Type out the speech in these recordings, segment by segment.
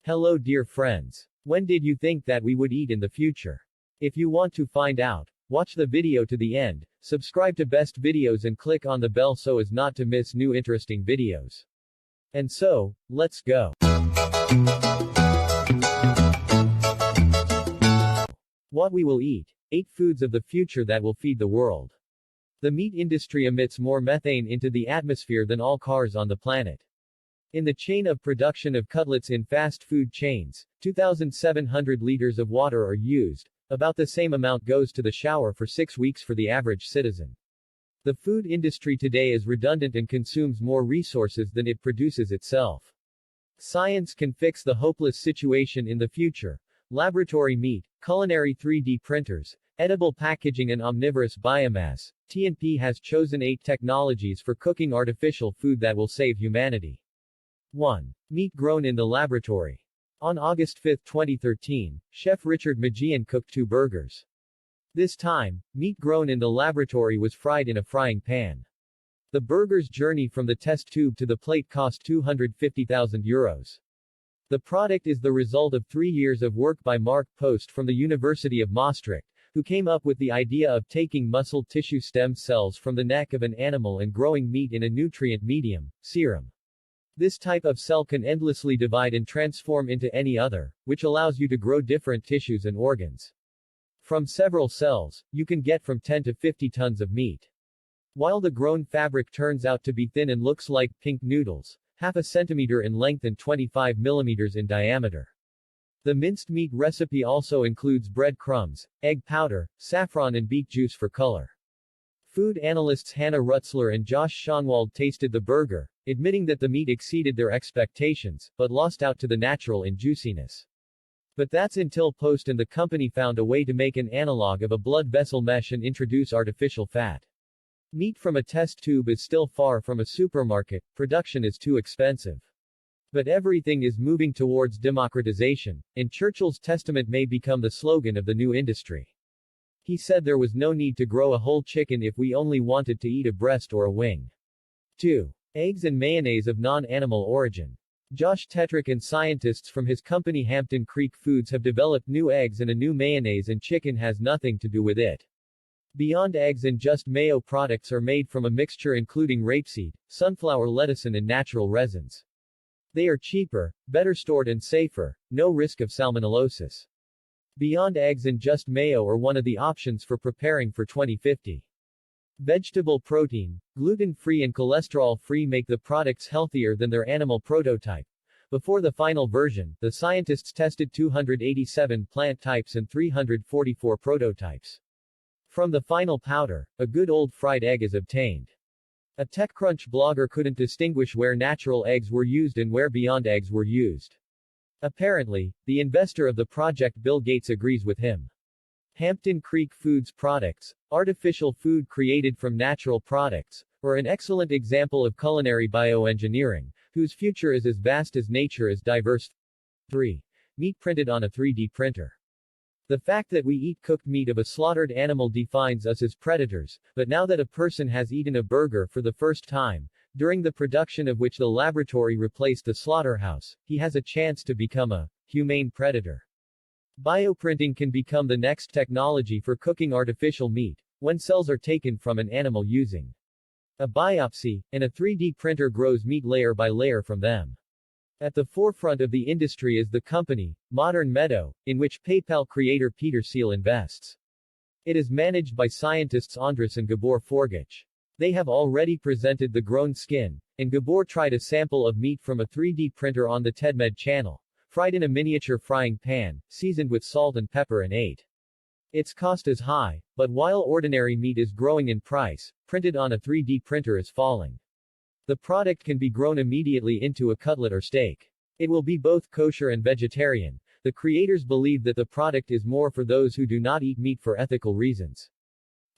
Hello dear friends. When did you think that we would eat in the future? If you want to find out, watch the video to the end, subscribe to Best Videos and click on the bell so as not to miss new interesting videos. And so, let's go. What we will eat. 8 foods of the future that will feed the world. The meat industry emits more methane into the atmosphere than all cars on the planet. In the chain of production of cutlets in fast food chains, 2,700 liters of water are used, about the same amount goes to the shower for 6 weeks for the average citizen. The food industry today is redundant and consumes more resources than it produces itself. Science can fix the hopeless situation in the future. Laboratory meat, culinary 3D printers, edible packaging and omnivorous biomass. TNP has chosen 8 technologies for cooking artificial food that will save humanity. 1. Meat grown in the laboratory. On August 5, 2013, Chef Richard Mageean cooked 2 burgers. This time, meat grown in the laboratory was fried in a frying pan. The burger's journey from the test tube to the plate cost €250,000. The product is the result of 3 years of work by Mark Post from the University of Maastricht, who came up with the idea of taking muscle tissue stem cells from the neck of an animal and growing meat in a nutrient medium, serum. This type of cell can endlessly divide and transform into any other, which allows you to grow different tissues and organs. From several cells, you can get from 10 to 50 tons of meat. While the grown fabric turns out to be thin and looks like pink noodles, half a centimeter in length and 25 millimeters in diameter. The minced meat recipe also includes bread crumbs, egg powder, saffron and beet juice for color. Food analysts Hannah Rutzler and Josh Schonwald tasted the burger, admitting that the meat exceeded their expectations, but lost out to the natural in juiciness. But that's until Post and the company found a way to make an analog of a blood vessel mesh and introduce artificial fat. Meat from a test tube is still far from a supermarket, production is too expensive. But everything is moving towards democratization, and Churchill's testament may become the slogan of the new industry. He said there was no need to grow a whole chicken if we only wanted to eat a breast or a wing. 2. Eggs and mayonnaise of non-animal origin. Josh Tetrick and scientists from his company Hampton Creek Foods have developed new eggs and a new mayonnaise, and chicken has nothing to do with it. Beyond Eggs and Just Mayo products are made from a mixture including rapeseed, sunflower lettucin and natural resins. They are cheaper, better stored and safer, no risk of salmonellosis. Beyond Eggs and Just Mayo are one of the options for preparing for 2050. Vegetable protein, gluten-free and cholesterol-free make the products healthier than their animal prototype. Before the final version, the scientists tested 287 plant types and 344 prototypes. From the final powder, a good old fried egg is obtained. A TechCrunch blogger couldn't distinguish where natural eggs were used and where Beyond Eggs were used. Apparently, the investor of the project Bill Gates agrees with him. Hampton Creek Foods products, artificial food created from natural products, are an excellent example of culinary bioengineering, whose future is as vast as nature is diverse. 3. Meat printed on a 3D printer. The fact that we eat cooked meat of a slaughtered animal defines us as predators, but now that a person has eaten a burger for the first time, during the production of which the laboratory replaced the slaughterhouse, he has a chance to become a humane predator. Bioprinting can become the next technology for cooking artificial meat, when cells are taken from an animal using a biopsy, and a 3D printer grows meat layer by layer from them. At the forefront of the industry is the company, Modern Meadow, in which PayPal creator Peter Thiel invests. It is managed by scientists Andras and Gabor Forgich. They have already presented the grown skin, and Gabor tried a sample of meat from a 3D printer on the TEDMED channel, fried in a miniature frying pan, seasoned with salt and pepper and ate. Its cost is high, but while ordinary meat is growing in price, printed on a 3D printer is falling. The product can be grown immediately into a cutlet or steak. It will be both kosher and vegetarian. The creators believe that the product is more for those who do not eat meat for ethical reasons.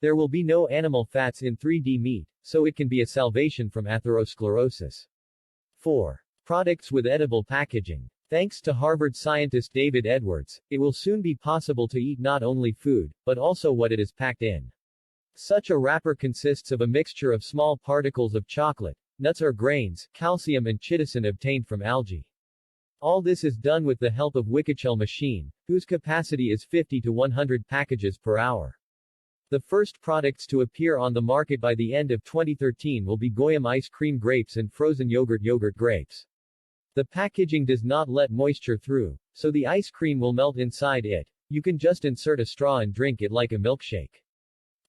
There will be no animal fats in 3D meat, so it can be a salvation from atherosclerosis. 4. Products with edible packaging. Thanks to Harvard scientist David Edwards, it will soon be possible to eat not only food, but also what it is packed in. Such a wrapper consists of a mixture of small particles of chocolate, nuts or grains, calcium and chitosan obtained from algae. All this is done with the help of Wikachel machine, whose capacity is 50 to 100 packages per hour. The first products to appear on the market by the end of 2013 will be Goyam ice cream grapes and frozen yogurt grapes. The packaging does not let moisture through, so the ice cream will melt inside it. You can just insert a straw and drink it like a milkshake.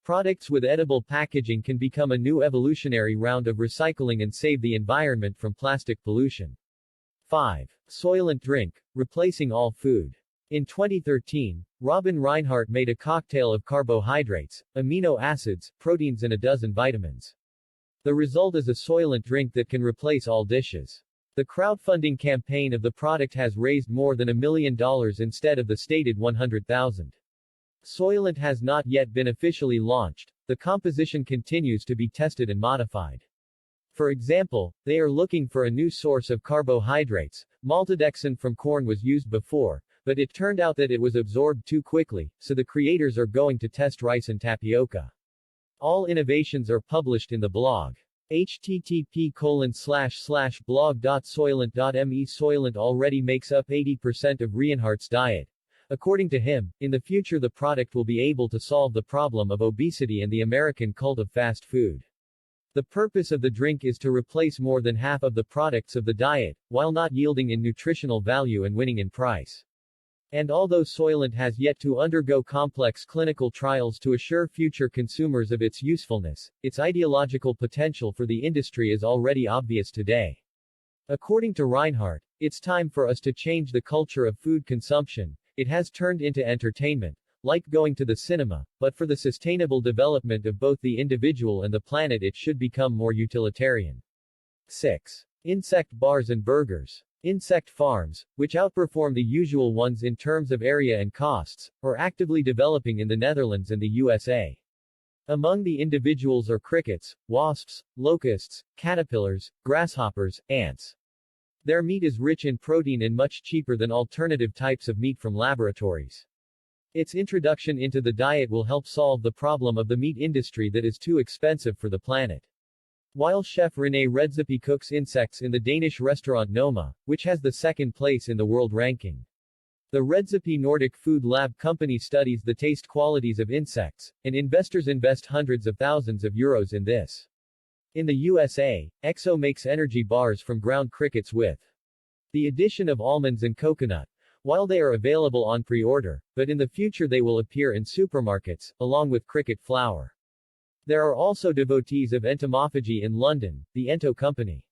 Products with edible packaging can become a new evolutionary round of recycling and save the environment from plastic pollution. 5. Soylent drink, replacing all food. In 2013, Robin Reinhart made a cocktail of carbohydrates, amino acids, proteins and a dozen vitamins. The result is a Soylent drink that can replace all dishes. The crowdfunding campaign of the product has raised more than $1 million instead of the stated 100,000. Soylent has not yet been officially launched. The composition continues to be tested and modified. For example, they are looking for a new source of carbohydrates. Maltodextrin from corn was used before, but it turned out that it was absorbed too quickly, so the creators are going to test rice and tapioca. All innovations are published in the blog. http://blog.soylent.me. Soylent already makes up 80% of Reinhart's diet. According to him, in the future the product will be able to solve the problem of obesity and the American cult of fast food. The purpose of the drink is to replace more than half of the products of the diet, while not yielding in nutritional value and winning in price. And although Soylent has yet to undergo complex clinical trials to assure future consumers of its usefulness, its ideological potential for the industry is already obvious today. According to Reinhart, it's time for us to change the culture of food consumption. It has turned into entertainment, like going to the cinema, but for the sustainable development of both the individual and the planet it should become more utilitarian. 6. Insect bars and burgers. Insect farms, which outperform the usual ones in terms of area and costs, are actively developing in the Netherlands and the USA. Among the individuals are crickets, wasps, locusts, caterpillars, grasshoppers, ants. Their meat is rich in protein and much cheaper than alternative types of meat from laboratories. Its introduction into the diet will help solve the problem of the meat industry that is too expensive for the planet. While chef René Redzepi cooks insects in the Danish restaurant Noma, which has the second place in the world ranking. The Redzepi Nordic Food Lab company studies the taste qualities of insects, and investors invest hundreds of thousands of euros in this. In the USA, Exo makes energy bars from ground crickets with the addition of almonds and coconut. While they are available on pre-order, but in the future they will appear in supermarkets, along with cricket flour. There are also devotees of entomophagy in London, the Ento company.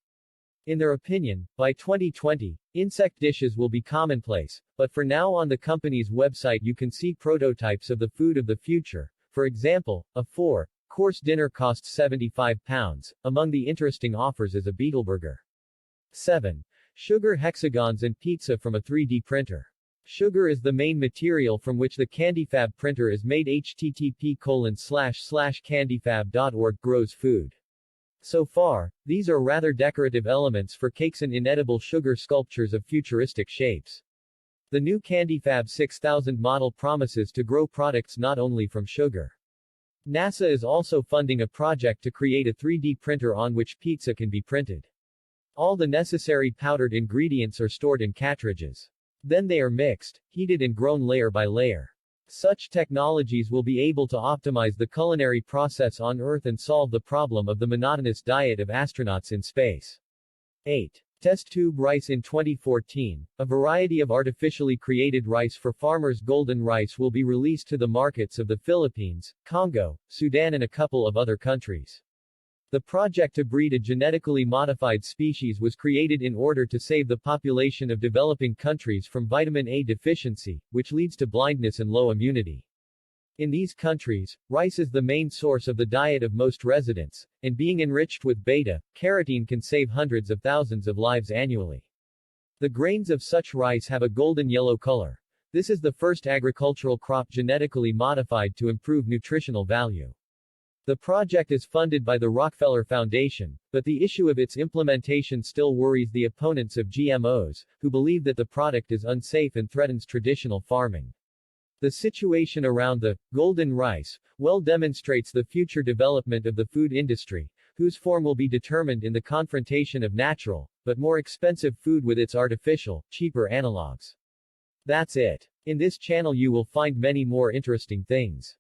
In their opinion, by 2020, insect dishes will be commonplace, but for now on the company's website you can see prototypes of the food of the future. For example, a 4-course dinner costs £75. Among the interesting offers is a Beetleburger. 7. Sugar hexagons and pizza from a 3D printer. Sugar is the main material from which the CandyFab printer is made. http://candyfab.org grows food. So far, these are rather decorative elements for cakes and inedible sugar sculptures of futuristic shapes. The new CandyFab 6000 model promises to grow products not only from sugar. NASA is also funding a project to create a 3D printer on which pizza can be printed. All the necessary powdered ingredients are stored in cartridges. Then they are mixed, heated and grown layer by layer. Such technologies will be able to optimize the culinary process on Earth and solve the problem of the monotonous diet of astronauts in space. 8. Test tube rice. In 2014, a variety of artificially created rice for farmers' golden rice will be released to the markets of the Philippines, Congo, Sudan and a couple of other countries. The project to breed a genetically modified species was created in order to save the population of developing countries from vitamin A deficiency, which leads to blindness and low immunity. In these countries, rice is the main source of the diet of most residents, and being enriched with beta-carotene can save hundreds of thousands of lives annually. The grains of such rice have a golden yellow color. This is the first agricultural crop genetically modified to improve nutritional value. The project is funded by the Rockefeller Foundation, but the issue of its implementation still worries the opponents of GMOs, who believe that the product is unsafe and threatens traditional farming. The situation around the golden rice well demonstrates the future development of the food industry, whose form will be determined in the confrontation of natural, but more expensive food with its artificial, cheaper analogs. That's it. In this channel you will find many more interesting things.